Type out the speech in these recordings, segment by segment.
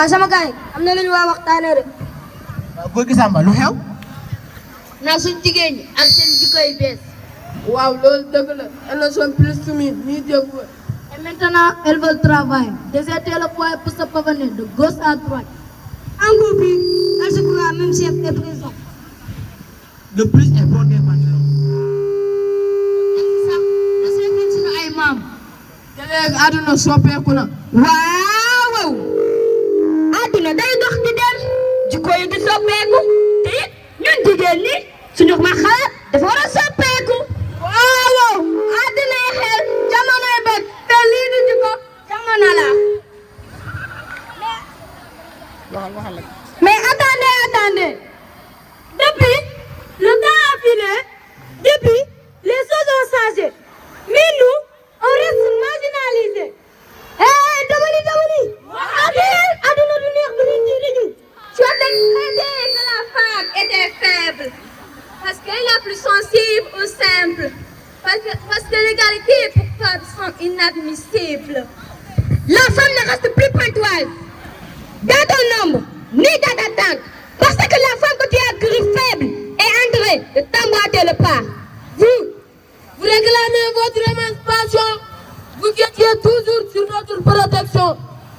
sama gaay am na lu ñu waa waxtaanee rek. Góor gi Samba lu xew. naa suñ jigéen ñi ak seen jikko yu bees. waaw loolu dëgg la elles ne sont plus soumises ni dévouées. Et maintenant elles veulent travailler, déserter le foyer pour se pavaner de gauche à droite. En groupe bi elles se croient même chef et président. Le plus important maintenant. sax da seetlu suñu ay maam. te léegi àdduna soppeeku na. waaw àdduna day dox di dem jikko yi di soppeeku te it ñun jigéen ñi suñu ma xalaat dafa war a soppeeku. waaw àdduna yi xel jamonoy bët te lii di jikko jamono la. mais attendez depuis le temps a filé depuis les choses ont changé mais nous on reste marginalisés. Dabali aduna du neex du ñu ñu tu as décrété que la femme était faible parce qu'elle est la plus sensible ou simple parce que l'égalité pour femmes sont inadmissibles. La femme ne reste plus ponctuelle dans ton nombre ni dans ta tente parce que la femme que tu as cru faible est en train de t'emboîter le pas. Vous réclamez votre émancipation. Vous étiez toujours sur notre protection.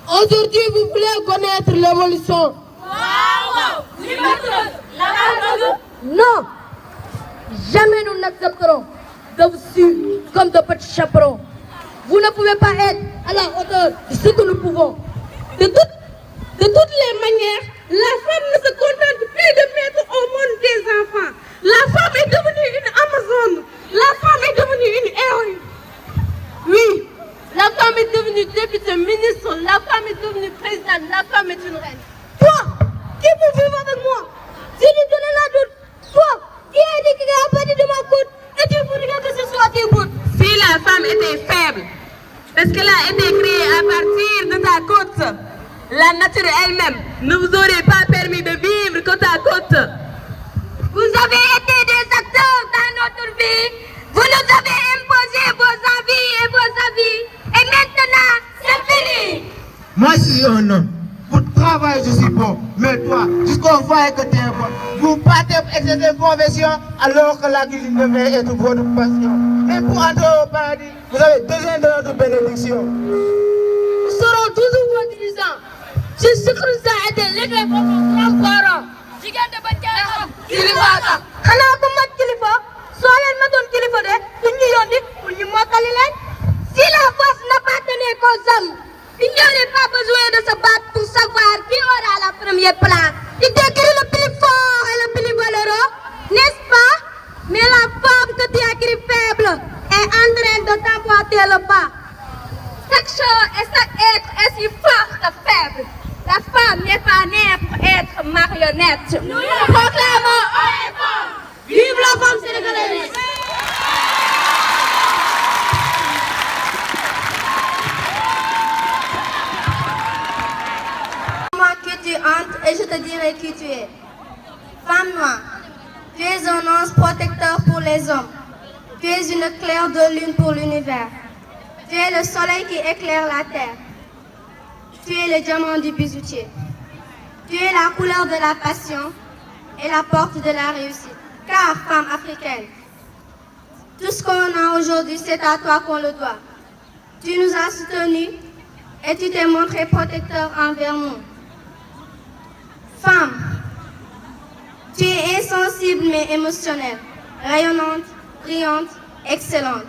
Aujourd'hui, vous voulez connaître l'évolution. Non, jamais nous n'accepterons de vous suivre comme de petits chaperons. Vous ne pouvez pas être à la hauteur de ce que nous pouvons. De toutes les manières, la femme ne se contente plus de mettre au monde des enfants. La femme est devenue une Amazone. La femme est devenue une héroïne. Oui, la femme est devenue députée, ministre, la femme est devenue présidente, la femme est une reine. Toi, qui peut vivre avec moi? Je lui donne la doute. Toi, qui a dit qu'il a parti de ma côte et tu voudrais que ce soit tes bouts. Si la femme était faible, parce qu'elle a été créée à partir de ta côte, la nature elle-même ne vous aurait pas permis de vivre côte à côte. Vous avez été des acteurs dans notre vie. Vous nous avez imposé vos envies et vos avis. Et maintenant, c'est fini. Moi, je suis un homme. Pour travailler, je suis bon. Mais toi, jusqu'au voit que tu es bon. Vous partez pour exercer une profession alors que la cuisine devait être votre passion. Et pour entrer au paradis, vous avez besoin de notre bénédiction. Nous serons toujours intelligents. Si ce que nous a été légué par nos grands-parents. Kilifa xanaa bu mat kilifa soo leen matoon kilifa de duñ ñu yónni pour ñu mottali leen. Si la force n'appartenait qu'aux hommes, il n'y aurait pas besoin de se battre pour savoir qui aura la première place. Tu décris le plus fort et le plus valeureux, n'est-ce pas? Mais la femme que tu as cru faible est en train de t'emboîter le pas. Chaque chose et chaque être est si fort que faible. La femme n'est pas née pour être marionnette. Nous le proclamons haut et fort. Vive la femme sénégalaise! Moi que tu entres et je te dirai qui tu es. Femme noire, tu es un ange protecteur pour les hommes. Tu es une claire de lune pour l'univers. Tu es le soleil qui éclaire la terre. Tu es le diamant du bijoutier. Tu es la couleur de la passion et la porte de la réussite. Car, femme africaine, tout ce qu'on a aujourd'hui, c'est à toi qu'on le doit. Tu nous as soutenus et tu t'es montré protecteur envers nous. Femme, tu es insensible mais émotionnelle, rayonnante, brillante, excellente.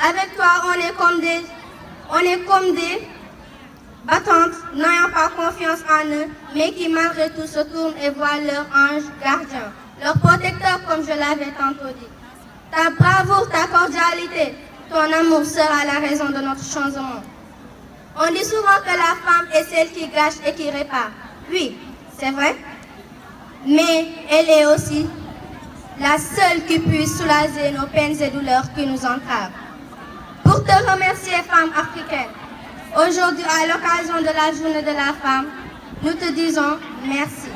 Avec toi, on est comme des battantes, n'ayant pas confiance en eux, mais qui malgré tout se tournent et voient leur ange gardien, leur protecteur comme je l'avais tantôt dit. Ta bravoure, ta cordialité, ton amour sera la raison de notre changement. On dit souvent que la femme est celle qui gâche et qui répare. Oui, c'est vrai, mais elle est aussi la seule qui puisse soulager nos peines et douleurs qui nous entravent. Pour te remercier, femme africaine, Aujourd'hui, à l'occasion de la journée de la femme, nous te disons merci.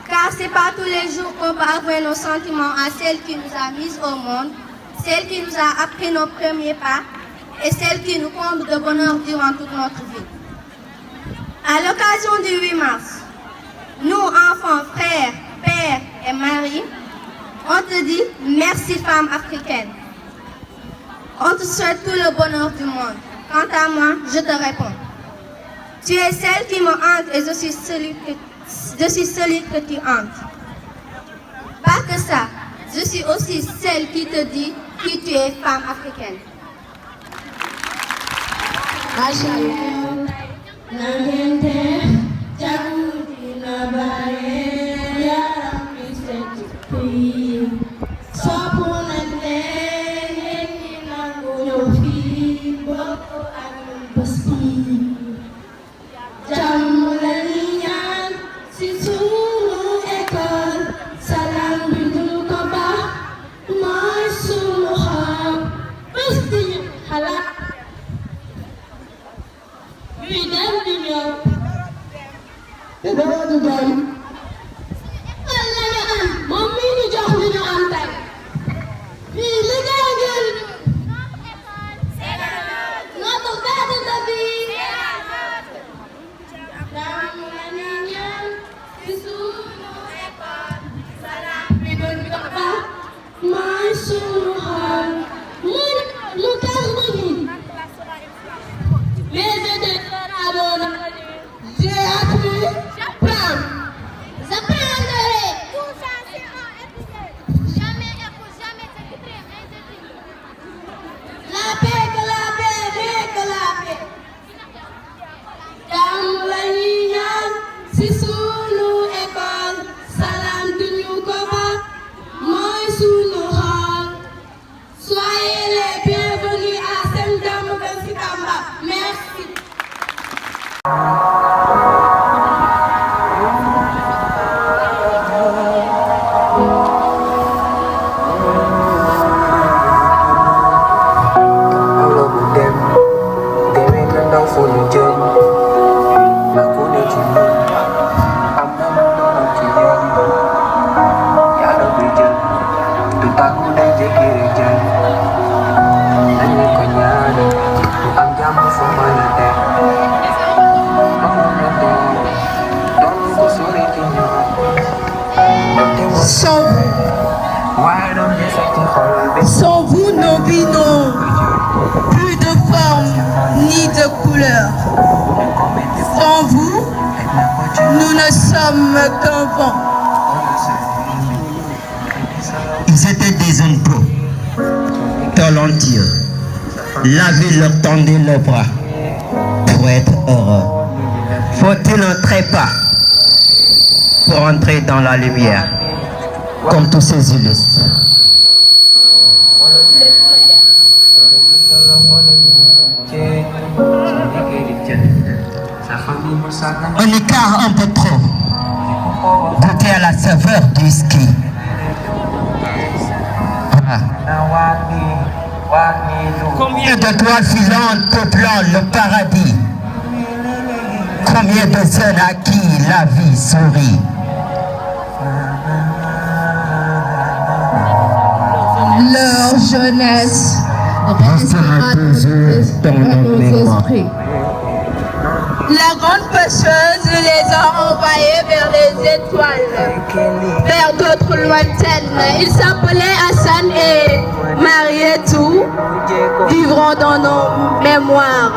Car ce n'est pas tous les jours qu'on peut avouer nos sentiments à celle qui nous a mis au monde, celle qui nous a appris nos premiers pas et celle qui nous comble de bonheur durant toute notre vie. À l'occasion du 8 mars, nous, enfants, frères, pères et maris, on te dit merci femme africaine. On te souhaite tout le bonheur du monde. Quant à moi, je te réponds. Tu es celle qui me hante et je suis celui que tu hantes. Pas que ça, je suis aussi celle qui te dit que tu es femme africaine. Sans vous, nos vies n'ont plus de forme ni de couleur. Sans vous, nous ne sommes qu'un vent. Ils étaient des impôts, talentueux. La vie leur tendait le bras pour être heureux. Faut-il un trépas pour entrer dans la lumière, comme tous ces illustres? Un écart un peu trop, goûter à la saveur du whisky. Combien de toiles filantes peuplant le paradis? Combien de jeunes à qui la vie sourit? Leur jeunesse restera toujours dans notre mémoire. La grande pêcheuse les a envoyés vers les étoiles, vers d'autres lointaines. Ils s'appelaient Hassan et Marietou, vivront dans nos mémoires.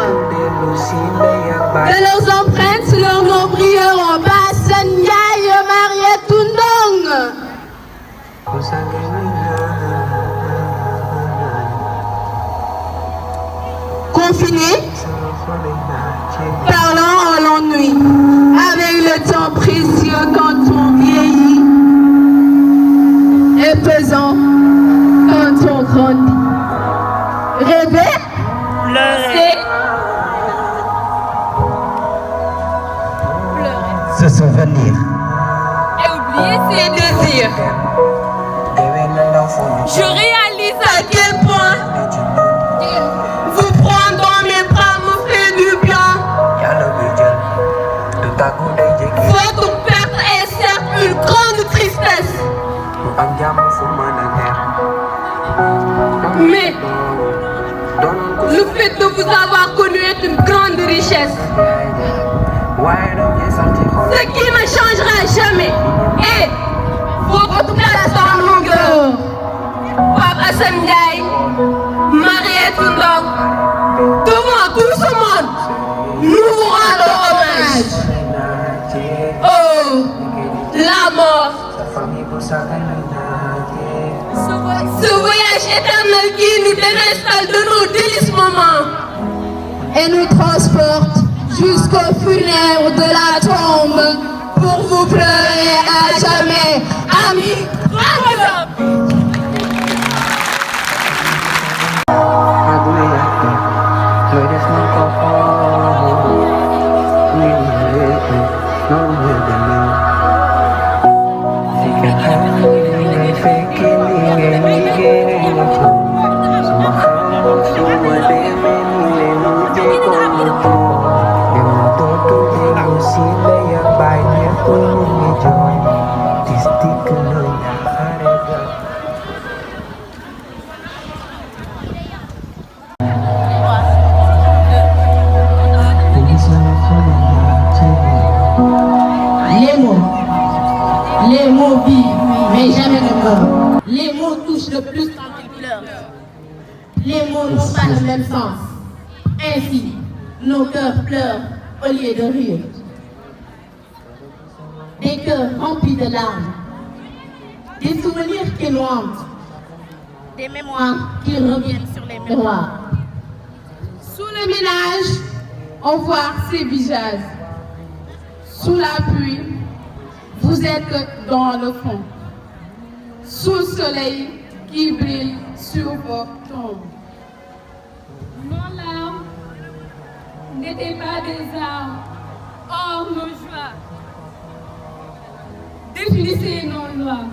Que leurs empreintes, leurs noms brilleront. Hassan Ndiaye, Marietou Ndong. Confinés, parlant en l'ennui, avec le temps précieux quand on vieillit, et pesant quand on grandit. Rêver, c'est Se souvenir. Et oublier ses désirs. Je réalise à quel point vous prendre dans mes bras vous fait de vous avoir connu est une grande richesse. Ce qui ne changera jamais est votre place dans mon cœur. Pape Assane Ndiaye, Mariette Ndong, devant tout ce monde, nous vous rendons hommage. Oh, la mort. Ce voyage éternel qui nous désinstalle de nos délices moments et nous transporte jusqu'au funèbre de la tombe pour vous pleurer à jamais. Amis, les mots vivent, mais jamais ne meurent. Les mots touchent le plus quand ils pleurent. Les mots n'ont pas le même sens. Ainsi, nos cœurs pleurent au lieu de rire. Des cœurs remplis de larmes. Des souvenirs qui nous hantent. Des mémoires qui reviennent sur les miroirs. Sous le ménage, on voit ces visages. Sous la pluie, vous êtes dans le fond. Sous le soleil qui brille sur vos tombes. Nos larmes n'étaient pas des armes, or nos joies. Définissez nos lois.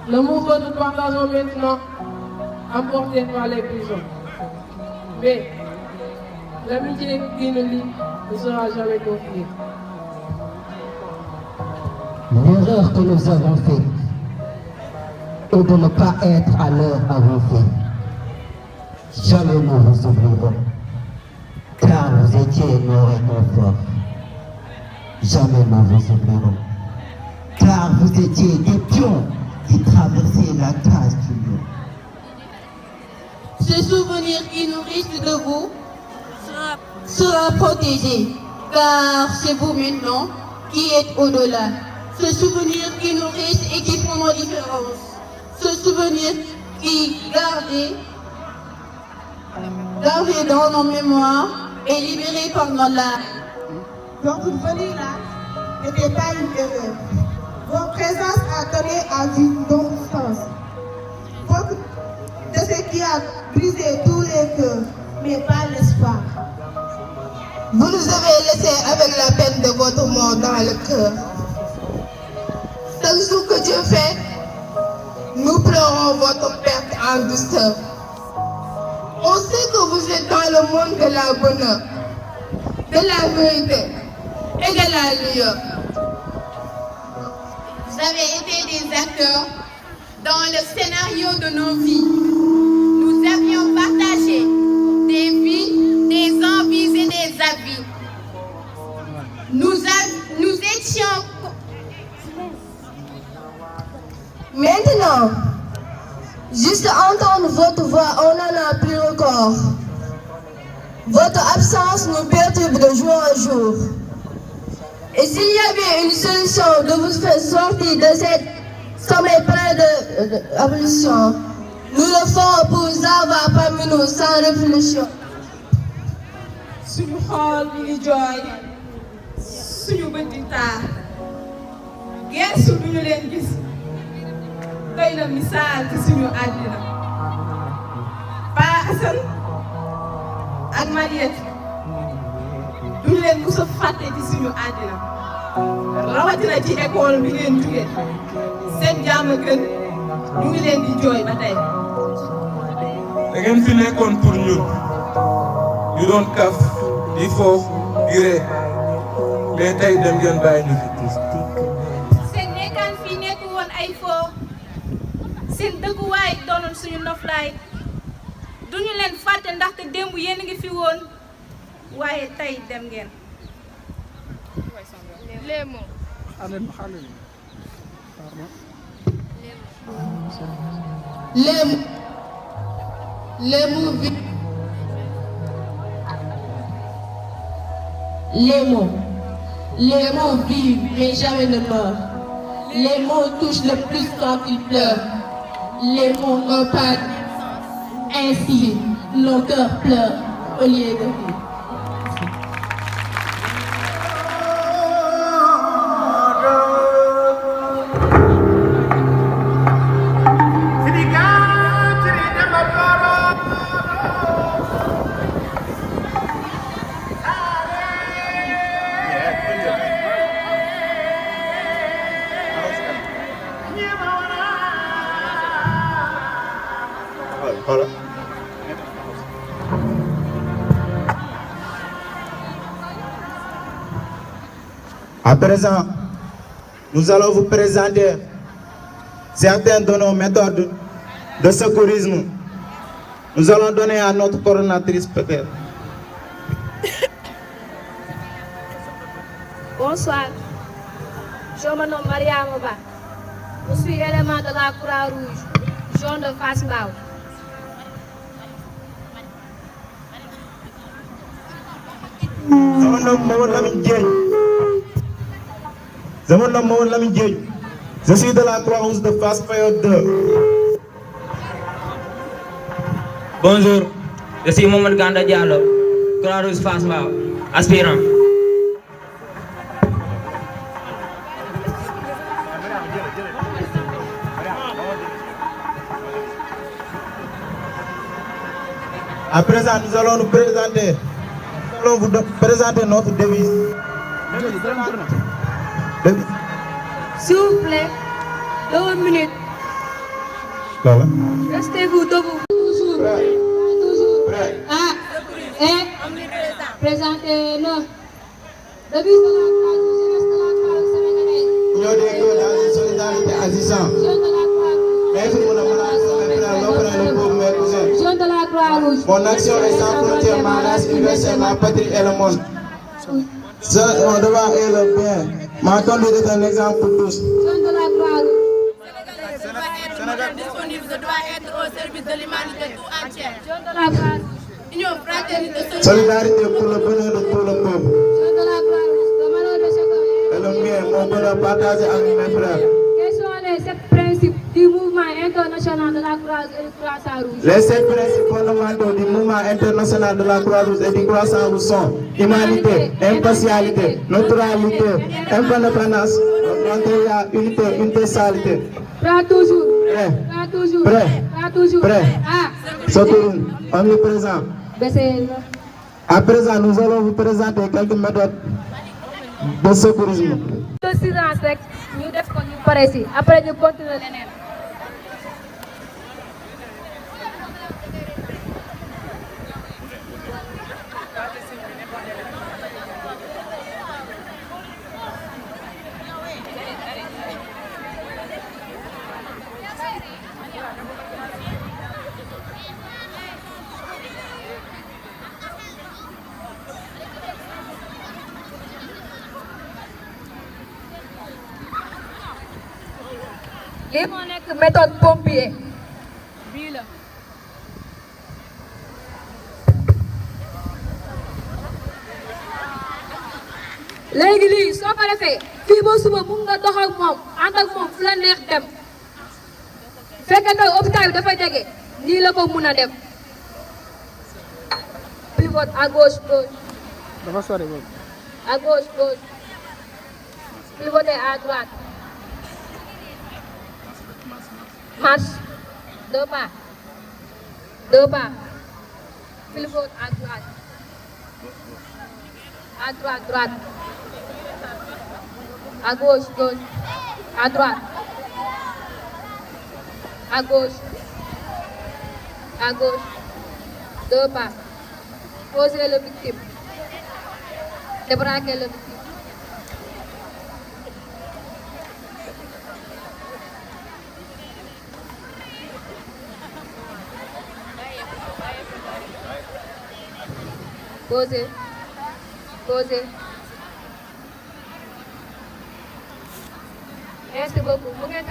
Le mouvement de partageons maintenant emporté par les prisons. Mais l'amitié qui nous lie ne sera jamais confiée. L'erreur que nous avons faite est de ne pas être à l'heure avancée. Jamais nous vous oublierons, car vous étiez nos réconforts. Jamais nous vous oublierons, car vous étiez des pions qui traversaient la case du lion. Ce souvenir qui nous reste de vous sera protégé, car c'est vous maintenant qui êtes au-delà. Ce souvenir qui nous reste et qui font nos différences. Ce souvenir qui gardé dans nos mémoires et libéré par nos larmes. Votre venue là n'était pas une erreur. Votre présence a donné à vie d'autres sens. De ce qui a brisé tous les cœurs, mais pas l'espoir. Vous nous avez laissé avec la peine de votre mort dans le cœur. Chaque jour que Dieu fait, nous pleurons votre perte en douceur. On sait que vous êtes dans le monde de la bonheur, de la vérité et de la lueur. Vous avez été des acteurs dans le scénario de nos vies. Nous avions partagé des vies, des envies et des avis. Nous étions... Maintenant, juste entendre votre voix, on n'en a plus encore. Votre absence nous perturbe de jour en jour. Et s'il y avait une solution de vous faire sortir de cette sommeil plein d'abolition, nous le ferons pour vous avoir parmi nous sans réflexion. suñu xool ñu ngi jooy suñu bët di taa geesu duñu leen gis doy na misaal ci suñu àddina Pa Assane ak Mariette duñu leen mës a fàtte ci suñu àddina rawatina ci école bi ngeen jóge seen jàmm gën ñu ngi leen di jooy ba tey. da ngeen fi nekkoon pour ñun ñu doon kaf di fo di ree mais tey dem ngeen bàyyi ñu fi. seen nekkaan fii nekk woon ay fo seen dëkkuwaay doonoon suñu noflaay duñu leen fàtte ndaxte démb yéen a ngi fi woon waaye tey dem ngeen. Les mots. Les mots vivent mais jamais ne meurent. Les mots touchent le plus quand ils pleurent. Les mots n'ont pas ainsi nos cœurs pleurent au lieu de vivre. À présent, nous allons vous présenter certaines de nos méthodes de secourisme. Nous allons donner à notre coordonnatrice peut-être. Bonsoir, je me nomme Maria Moba. Je suis élément de la Croix-Rouge, zone de Fass Mbao. Je suis de la Croix-Rouge de Fass période 2. Bonjour, je suis Mohamed Ganda Diallo, Croix-Rouge Fass Mbao, aspirant. À présent, nous allons vous présenter notre devise. S'il vous plaît, 2 minutes. Restez-vous debout. Toujours. Ah, et présentez-nous. Devise de la Croix-Rouge, de la Croix-Rouge sénégalaise. Union des gueux dans une solidarité agissante. Jeune de la Croix-Rouge. Mon action est sans frontières, ma race universelle, ma patrie et le monde. Mon devoir est le bien. Ma conduite est un exemple pour tous. Jeune de la Croix-Rouge. Sénégal disponible, je dois être au service de l'humanité tout entière. Jeune de la Croix-Rouge. Union, fraternité, Solidarité pour le bonheur de tout le peuple. Jeune de la Croix-Rouge. Le malheur de chacun. Et le mien, mon bonheur partagé avec mes frères. Quels sont les 7 principes du mouvement international de la Croix-Rouge et du Croissant-Rouge? Les 7 principes fondamentaux du mouvement international de la Croix-Rouge et du Croissant-Rouge sont humanité, impartialité, neutralité, indépendance, volontariat, unité, universalité. Prêt toujours. Prêt. Prêt toujours. Prêt. Prêt toujours. Prêt. Ah. Sotourine, omniprésent. Baissez. À présent, nous allons vous présenter quelques méthodes de secourisme. De silence rek ñu def ko ñu pare si après ñu continuer leneen. lii moo nekk méthode pompier bii la. léegi lii soo ko defee fii ba suba mun nga dox ak moom ànd ak moom fu la neex dem fekkee tey hôpital bi dafa jege nii la ko mun a dem. pivot à gauche gauche. dafa sori boobu. À gauche gauche. Pivoter à droite. Marche. 2 pas. 2 pas. Pivot à droite. À droite, droite. À gauche, gauche. À droite. À gauche. À gauche. 2 pas. Posez le victime. Débraquez le victime. Posez. Posez. Merci beaucoup. Vous pouvez